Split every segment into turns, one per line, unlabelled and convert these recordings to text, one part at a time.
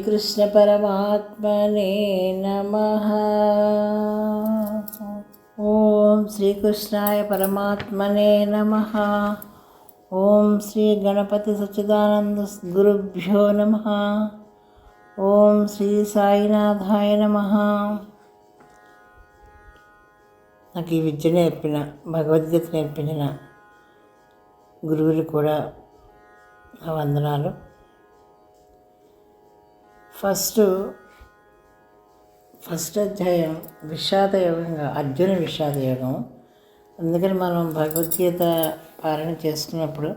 శ్రీకృష్ణ పరమాత్మనే నమః. ఓం శ్రీకృష్ణాయ పరమాత్మనే నమః. ఓం శ్రీ గణపతి సచ్చిదానంద గురుభ్యో నమః. ఓం శ్రీ సాయినాథాయ నమః. నాకు ఈ విద్య నేర్పిన, భగవద్గీత నేర్పించిన గురువులు కూడా నా వందనాలు. ఫస్ట్ అధ్యాయం విషాదయోగంగా, అర్జున విషాదయోగం. అందుకని మనం భగవద్గీత పాలన చేసుకున్నప్పుడు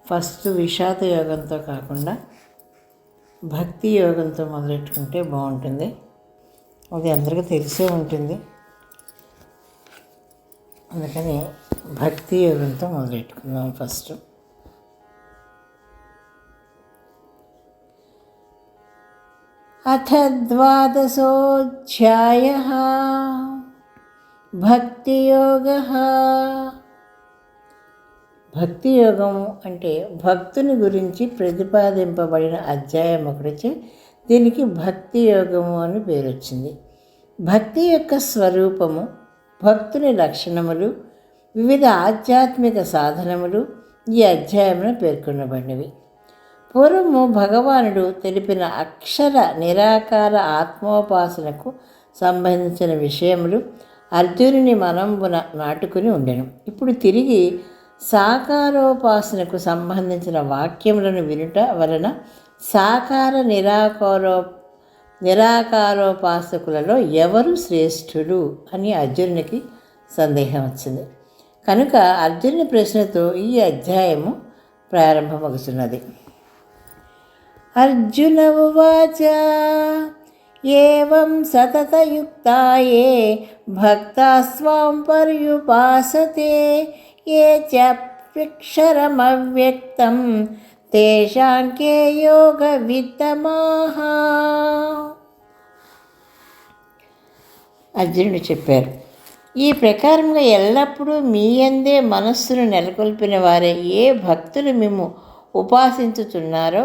ఫస్ట్ విషాద యోగంతో కాకుండా భక్తి యోగంతో మొదలెట్టుకుంటే బాగుంటుంది. అది అందరికీ తెలిసే ఉంటుంది. అందుకని భక్తి యోగంతో మొదలెట్టుకుందాం. ఫస్ట్ అథ ద్వాదశోऽధ్యాయః భక్తియోగః. భక్తి యోగం అంటే భక్తుని గురించి ప్రతిపాదింపబడిన అధ్యాయం ఒకటిచే దీనికి భక్తి యోగము అని పేరు వచ్చింది. భక్తి యొక్క స్వరూపము, భక్తుని లక్షణములు, వివిధ ఆధ్యాత్మిక సాధనములు ఈ అధ్యాయంలో పేర్కొనబడినవి. పూర్వము భగవానుడు తెలిపిన అక్షర నిరాకార ఆత్మోపాసనకు సంబంధించిన విషయములు అర్జునుని మనంబున నాటుకుని ఉండెను. ఇప్పుడు తిరిగి సాకారోపాసనకు సంబంధించిన వాక్యములను వినుట వలన సాకార నిరాకారోపాసకులలో ఎవరు శ్రేష్ఠుడు అని అర్జునునికి సందేహం వచ్చింది. కనుక అర్జునుని ప్రశ్నతో ఈ అధ్యాయము ప్రారంభమవుతున్నది. అర్జున ఉవాచ ఏవం సతతయుక్తాయే భక్తాస్వాం పర్యుపాసతే ఏ చాప్యక్షరమవ్యక్తం తేషాం కే యోగ విత్తమాః. అర్జునుడు చెప్పారు, ఈ ప్రకారంగా ఎల్లప్పుడూ మీ యందే మనస్సును నెలకొల్పిన వారే ఏ భక్తులు మిమ్ము ఉపాసించుచున్నారో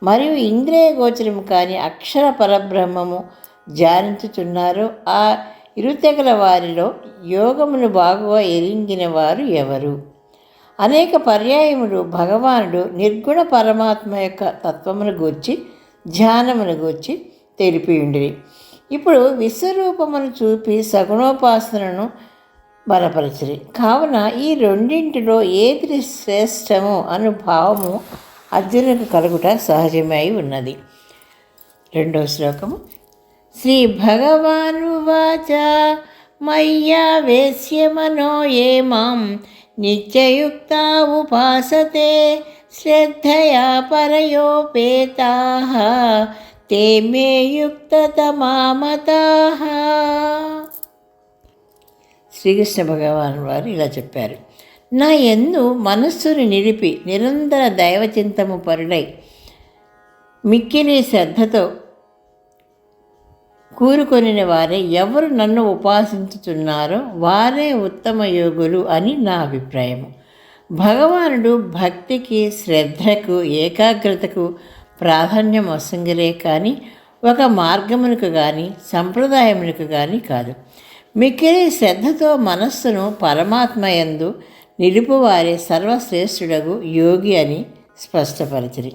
మరియు ఇంద్రియ గోచరము కాని అక్షర పరబ్రహ్మము ధ్యానించుచున్నారో ఆ ఇరుతెగల వారిలో యోగమును బాగుగా ఎరింగిన వారు ఎవరు? అనేక పర్యాయములు భగవానుడు నిర్గుణ పరమాత్మ యొక్క తత్వమును గూర్చి, ధ్యానమును గూర్చి తెలిపియుండిరి. ఇప్పుడు విశ్వరూపమును చూపి సగుణోపాసనను బలపరచిరి. కావున ఈ రెండింటిలో ఏది శ్రేష్టము అను భావము అర్జునునికి కలుగుట సహజమై ఉన్నది. రెండవ శ్లోకము. శ్రీ భగవానువాచ మయ్యావేశ్య మనో ఏ మాం నిత్యయుక్తా ఉపాసతే శ్రద్ధయా పరయోపేతాః తే మే యుక్తతమా మతాః. శ్రీకృష్ణ భగవాన్ వారు ఇలా చెప్పారు, నా యందు మనస్సును నిలిపి నిరంతర దైవచింతము పరుడై మిక్కిలి శ్రద్ధతో కూరుకొనిన వారే ఎవరు నన్ను ఉపాసించుతున్నారో వారే ఉత్తమ యోగులు అని నా అభిప్రాయము. భగవానుడు భక్తికి, శ్రద్ధకు, ఏకాగ్రతకు ప్రాధాన్యం వసంగిరే కానీ ఒక మార్గమునకు కానీ సంప్రదాయమునకు కానీ కాదు. మిక్కిలి శ్రద్ధతో మనస్సును పరమాత్మ యందు నిలుపువారే సర్వశ్రేష్ఠుడగు యోగి అని స్పష్టపరచిరి.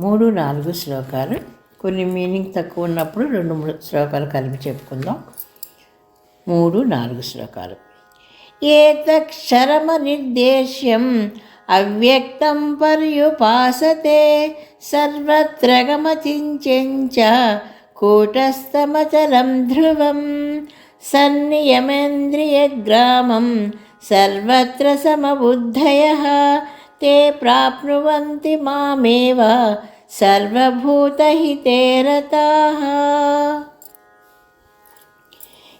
3-4 శ్లోకాలు. కొన్ని మీనింగ్ తక్కువ ఉన్నప్పుడు 2-3 శ్లోకాలు కలిపి చెప్పుకుందాం. 3-4 శ్లోకాలు. ఏతక్షరమనిర్దేశ్యం అవ్యక్తం పర్యుపాసతే సర్వత్ర గమచించ కూటస్థమచలం ధ్రువం సన్నియమేంద్రియగ్రామం సర్వత్ర సమబుద్ధయః తే ప్రాప్నువంతి మామేవ సర్వభూతహితే రతాః.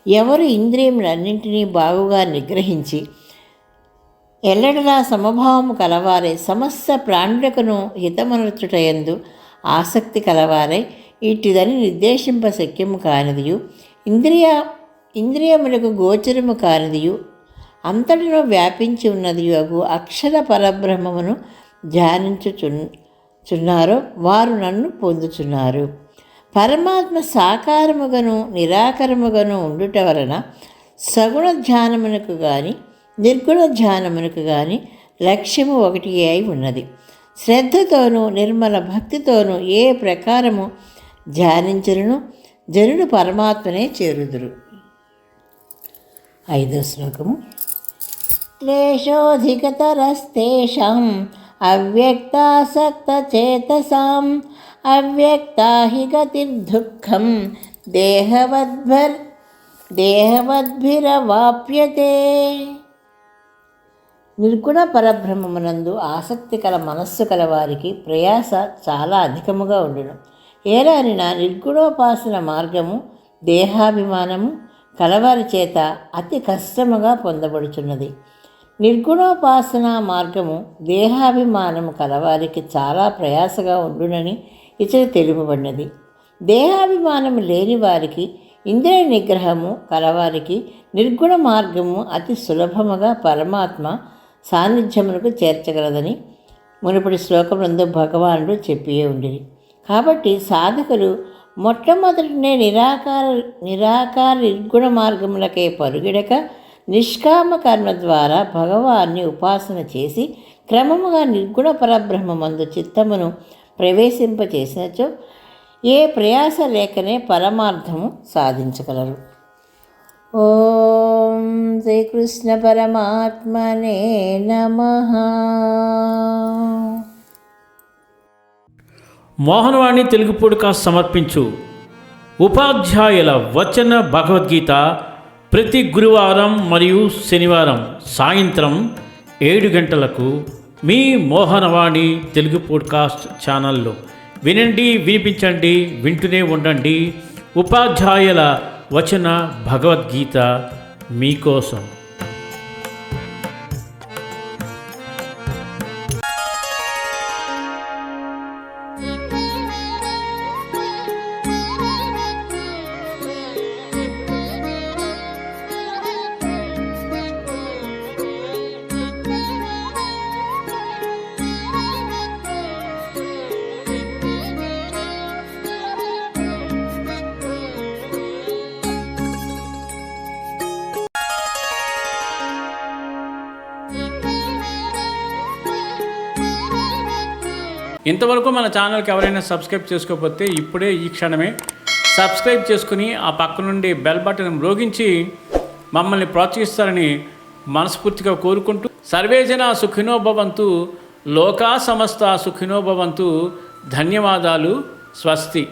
ఎవరు ఇంద్రియములన్నింటినీ బాగుగా నిగ్రహించి ఎల్లడలా సమభావము కలవారై సమస్త ప్రాణులకును హితమనర్చుటయందు ఆసక్తి కలవారై ఇట్టిదని నిర్దేశింప శక్యము కానిదియు ఇంద్రియములకు గోచరము కానిదియు అంతటిలో వ్యాపించి ఉన్నది అగు అక్షర పరబ్రహ్మమును చున్నారో వారు నన్ను పొందుచున్నారు. పరమాత్మ సాకారముగాను నిరాకారముగాను ఉండుట వలన సగుణ ధ్యానమునకు కానీ నిర్గుణ ధ్యానమునకు కానీ లక్ష్యము ఒకటి అయి ఉన్నది. శ్రద్ధతోనూ నిర్మల భక్తితోనూ ఏ ప్రకారము ధ్యానించరును జనుడు పరమాత్మనే చేరుదురు. 5వ శ్లోకము. క్లేశోధికతరస్తేషాం అవ్యక్తాసక్తచేతసాం అవ్యక్తా హి గతిర్దుఃఖం దేహవద్భిరవాప్యతే. నిర్గుణ పరబ్రహ్మమునందు ఆసక్తి కల మనస్సు కల వారికి ప్రయాస చాలా అధికముగా ఉండును. ఏలానిన నిర్గుణోపాసన మార్గము దేహాభిమానము కలవారి చేత అతి కష్టముగా పొందబడుచున్నది. నిర్గుణోపాసన మార్గము దేహాభిమానము కలవారికి చాలా ప్రయాసగా ఉండునని ఇతడు తెలుపబడినది. దేహాభిమానము లేని వారికి ఇంద్రియ నిగ్రహము కలవారికి నిర్గుణ మార్గము అతి సులభముగా పరమాత్మ సాన్నిధ్యమునకు చేర్చగలదని మునుపటి శ్లోకమునందు భగవానుడు చెప్పియే ఉండిరి. కాబట్టి సాధకులు మొట్టమొదటినే నిరాకార నిర్గుణ మార్గములకే పరుగిడక నిష్కామ కర్మ ద్వారా భగవాన్ని ఉపాసన చేసి క్రమముగా నిర్గుణ పరబ్రహ్మమందు చిత్తమును ప్రవేశింపచేసినచో ఏ ప్రయాస లేకనే పరమార్థము సాధించగలరు. ఓం శ్రీకృష్ణ పరమాత్మనే నమః.
మోహనవాణి తెలుగు పాడ్కాస్ట్ సమర్పించు ఉపాధ్యాయుల వచన భగవద్గీత ప్రతి గురువారం మరియు శనివారం సాయంత్రం 7 గంటలకు మీ మోహనవాణి తెలుగు పాడ్కాస్ట్ ఛానల్లో వినండి, వినిపించండి, వింటూనే ఉండండి. ఉపాధ్యాయుల వచన భగవద్గీత మీకోసం. ఇంతవరకు మన ఛానల్కి ఎవరైనా సబ్స్క్రైబ్ చేసుకోకపోతే ఇప్పుడే ఈ క్షణమే సబ్స్క్రైబ్ చేసుకుని ఆ పక్క నుండి బెల్ బటన్ మ్రోగించి మమ్మల్ని ప్రోత్సహిస్తారని మనస్ఫూర్తిగా కోరుకుంటూ సర్వేజన సుఖినో భవంతు, లోకా సమస్త సుఖినో భవంతు. ధన్యవాదాలు. స్వస్తి.